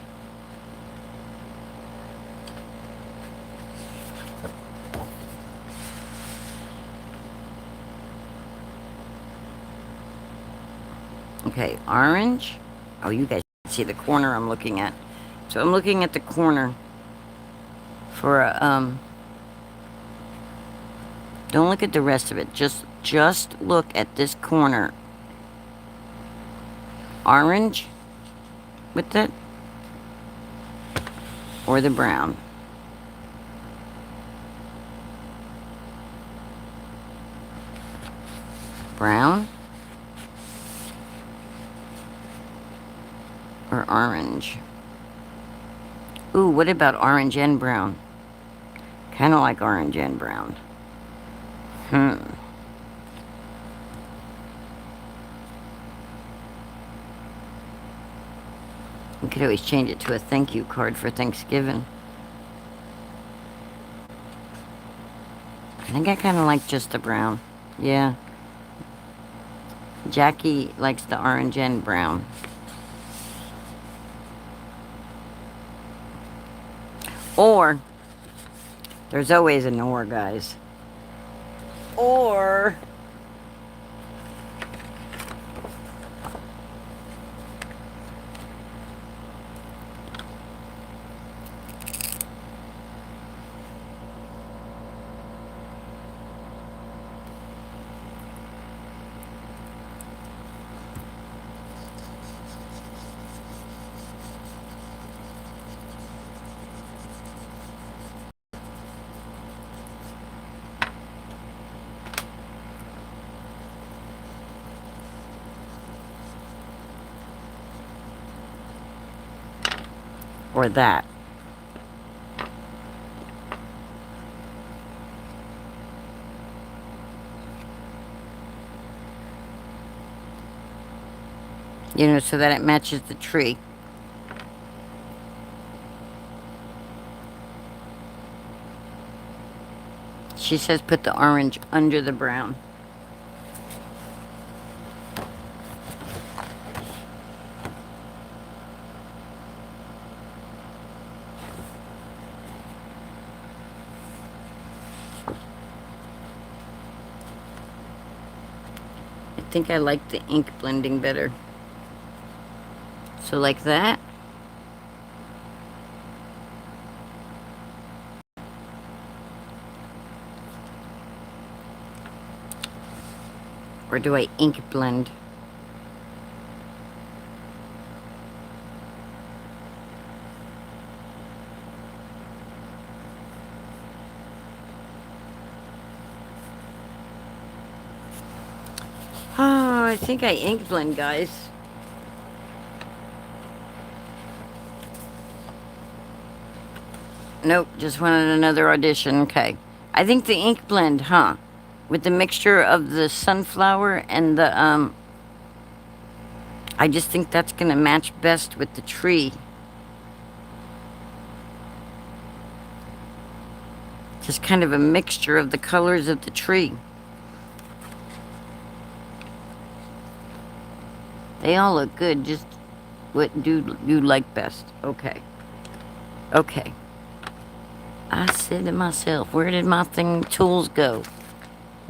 Okay, orange. Oh, you guys see the corner I'm looking at. So I'm looking at the corner for a, don't look at the rest of it. Just look at this corner. Orange with it, or the brown. Brown or orange. Ooh, what about orange and brown? Kind of like orange and brown. You could always change it to a thank you card for Thanksgiving. I think I kind of like just the brown. Yeah. Jackie likes the orange and brown. Or, there's always an or, guys. Or... or that. You know, so that it matches the tree. She says put the orange under the brown. think I like the ink blending better. So like that. Or do I ink blend? Oh, I think I ink blend, guys. Nope, just wanted another audition. Okay. I think the ink blend, huh? With the mixture of the sunflower and the, I just think that's gonna match best with the tree. Just kind of a mixture of the colors of the tree. They all look good, just what do you like best? Okay. Okay. I said to myself, where did my tools go?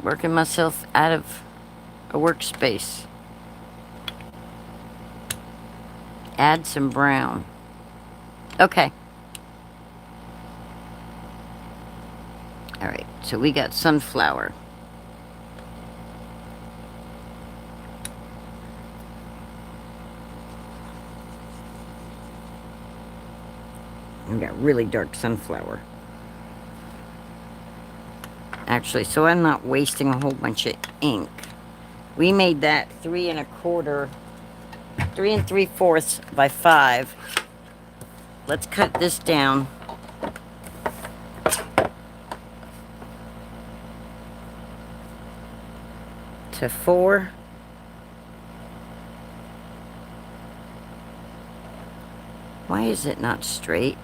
Working myself out of a workspace. Add some brown. Okay. Alright, so we got sunflower. We got really dark sunflower. Actually, so I'm not wasting a whole bunch of ink. We made that 3 3/4 by 5. Let's cut this down. To 4. Why is it not straight?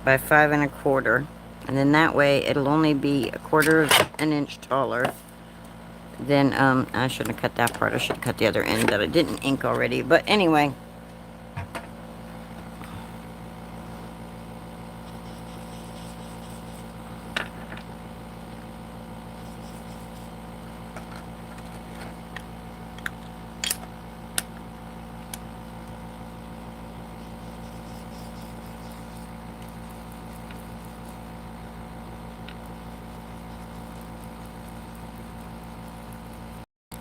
By 5 1/4, and then that way it'll only be 1/4 of an inch taller. Then I shouldn't have cut that part. I should have cut the other end that I didn't ink already. But anyway,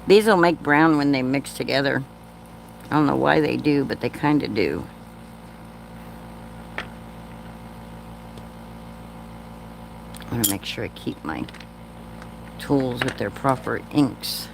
these will make brown when they mix together. I don't know why they do, but they kind of do. I want to make sure I keep my tools with their proper inks.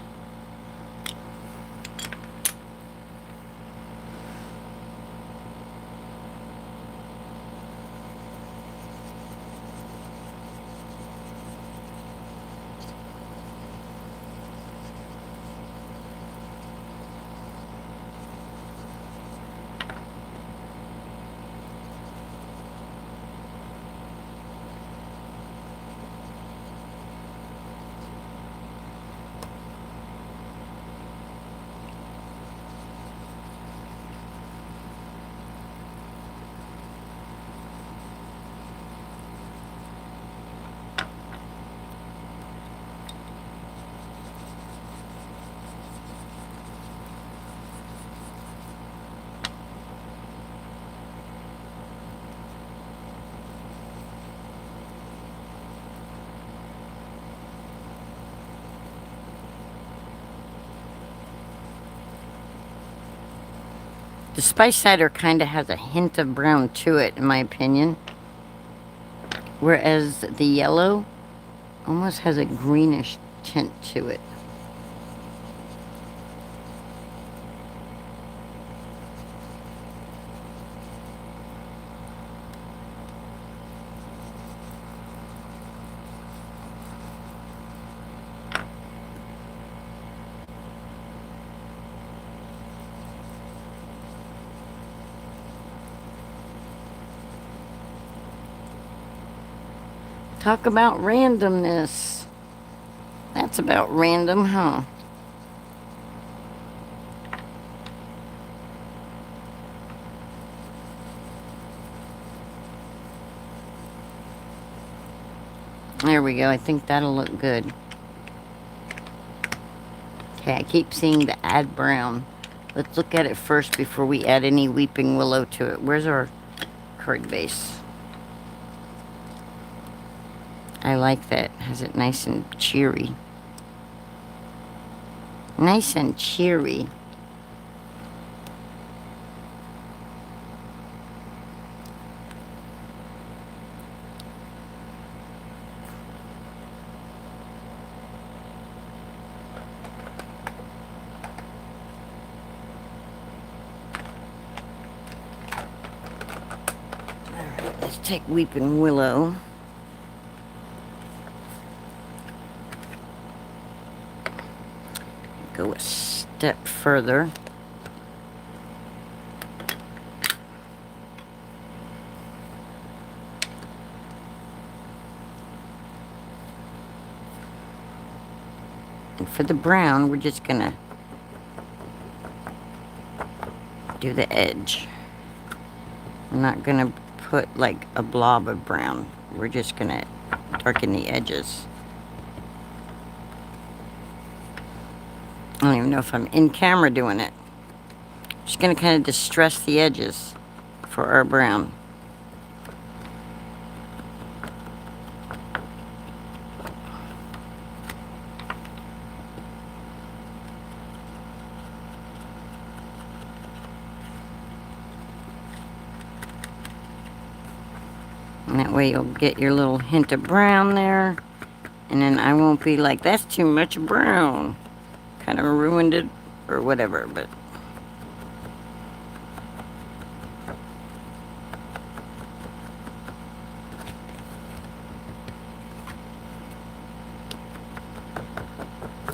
The spice cider kind of has a hint of brown to it, in my opinion. Whereas the yellow almost has a greenish tint to it. Talk about randomness. That's about random, huh? There we go. I think that'll look good. Okay, I keep seeing the add brown. Let's look at it first before we add any weeping willow to it. Where's our card base? I like that. Has it nice and cheery. Nice and cheery. Alright, let's take weeping willow. Go a step further. And for the brown, we're just gonna do the edge. I'm not gonna put like a blob of brown. We're just gonna darken the edges. I don't even know if I'm in camera doing it. Just gonna kind of distress the edges for our brown. And that way you'll get your little hint of brown there. And then I won't be like, that's too much brown. Kind of ruined it or whatever, but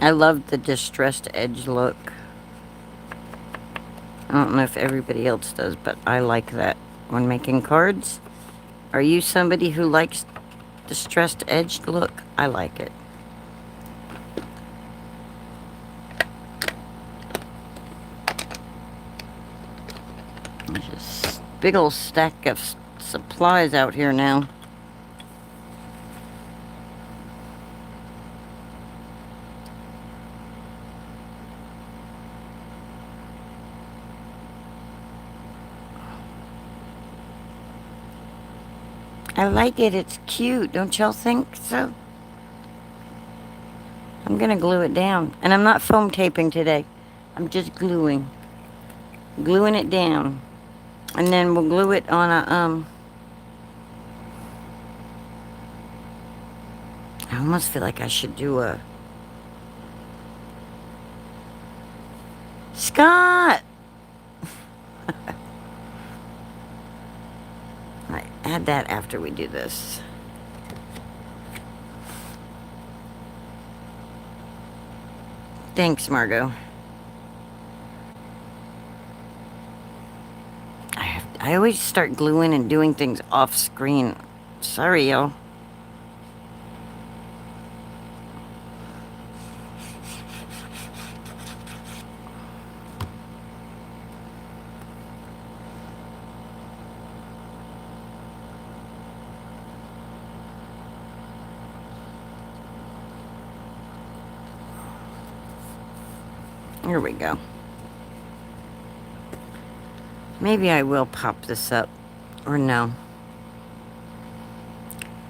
I love the distressed edge look. I don't know if everybody else does, but I like that when making cards. Are you somebody who likes distressed edged look? I like it. There's just a big old stack of supplies out here now. I like it. It's cute. Don't y'all think so? I'm gonna glue it down. And I'm not foam taping today. I'm just gluing. Gluing it down. And then we'll glue it on a, I almost feel like I should do a... Scott! Alright, add that after we do this. Thanks, Margot. I always start gluing and doing things off screen. Sorry, y'all. Here we go. Maybe I will pop this up, or no.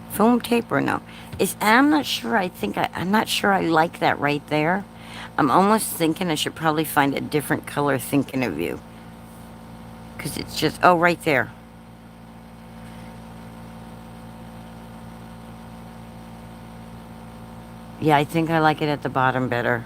Foam tape or no? I'm not sure. I'm not sure I like that right there. I'm almost thinking I should probably find a different color thinking of you. Because it's just, oh, right there. Yeah, I think I like it at the bottom better.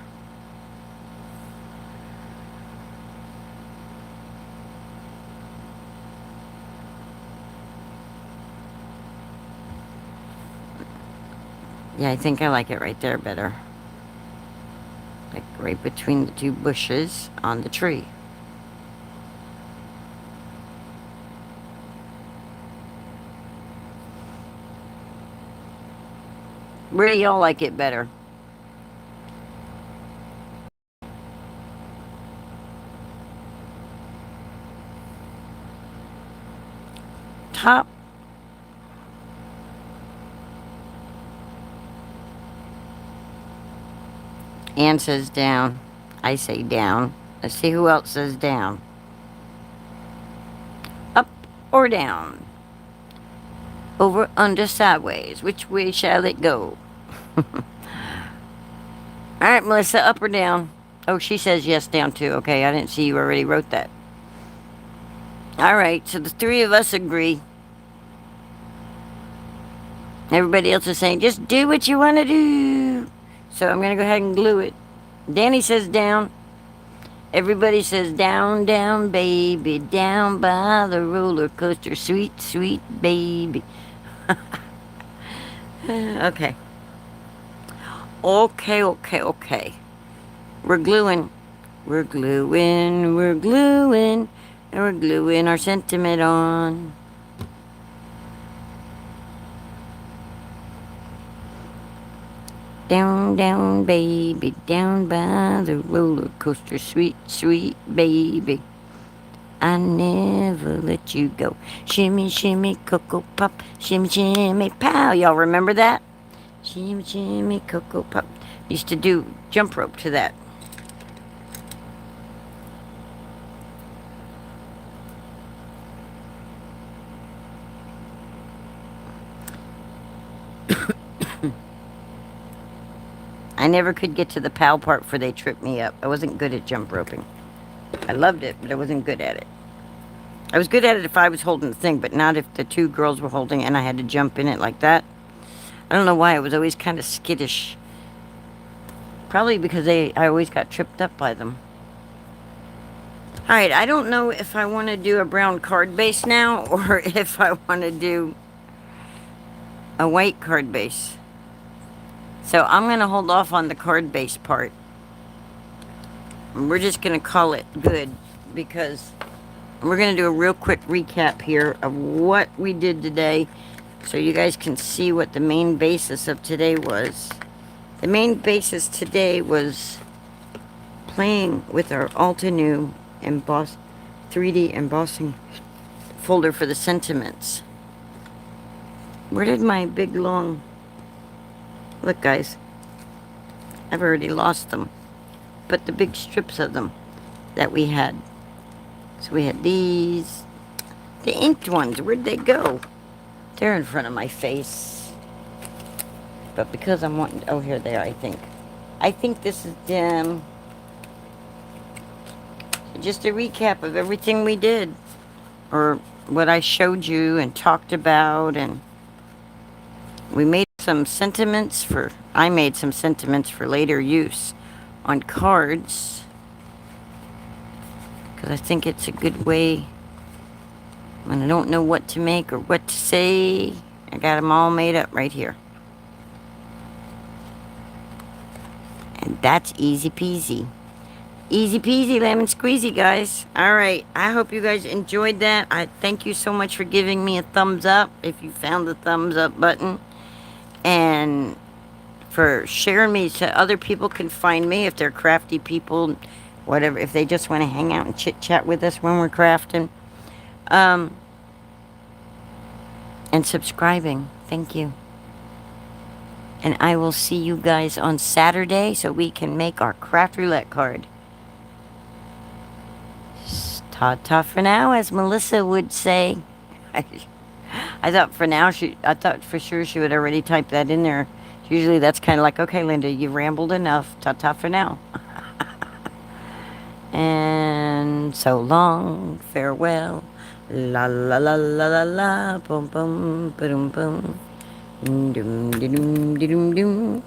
Yeah, I think I like it right there better. Like right between the two bushes on the tree. Where do y'all like it better? Top. Ann says down. I say down. Let's see who else says down. Up or down? Over, under, sideways. Which way shall it go? Alright, Melissa, up or down? Oh, she says yes, down too. Okay, I didn't see you already wrote that. Alright, so the three of us agree. Everybody else is saying, just do what you want to do. So I'm going to go ahead and glue it. Danny says down. Everybody says down, down, baby. Down by the roller coaster. Sweet, sweet baby. Okay. Okay. We're gluing. We're gluing. We're gluing. And we're gluing our sentiment on. Down, down, baby, down by the roller coaster, sweet, sweet baby. I never let you go. Shimmy, shimmy, cocoa pop, shimmy, shimmy, pow. Y'all remember that? Shimmy, shimmy, cocoa pop. Used to do jump rope to that. I never could get to the pow part for they tripped me up. I wasn't good at jump roping. I loved it, but I wasn't good at it. I was good at it if I was holding the thing, but not if the two girls were holding it and I had to jump in it like that. I don't know why. I was always kind of skittish. Probably because I always got tripped up by them. Alright, I don't know if I want to do a brown card base now or if I want to do a white card base. So I'm going to hold off on the card base part. We're just going to call it good because we're going to do a real quick recap here of what we did today so you guys can see what the main basis of today was. The main basis today was playing with our Altenew 3D embossing folder for the sentiments. Where did my big long... Look, guys. I've already lost them. But the big strips of them that we had. So we had these. The inked ones, where'd they go? They're in front of my face. But because I'm wanting... Oh, here they are, I think. I think this is them. Just a recap of everything we did. Or what I showed you and talked about. And we made some sentiments for... I made some sentiments for later use on cards. Because I think it's a good way... When I don't know what to make or what to say, I got them all made up right here. And that's easy peasy. Easy peasy, lemon squeezy, guys. Alright, I hope you guys enjoyed that. I thank you so much for giving me a thumbs up, if you found the thumbs up button. And for sharing me so other people can find me, if they're crafty people, whatever, if they just want to hang out and chit-chat with us when we're crafting. And subscribing. Thank you. And I will see you guys on Saturday so we can make our craft roulette card. Ta-ta for now, as Melissa would say. I thought for now, I thought for sure she would already type that in there. Usually that's kind of like, okay, Linda, you've rambled enough. Ta-ta for now. And so long, farewell. La la la la la la, boom boom, boom boom, doom doom doom doom.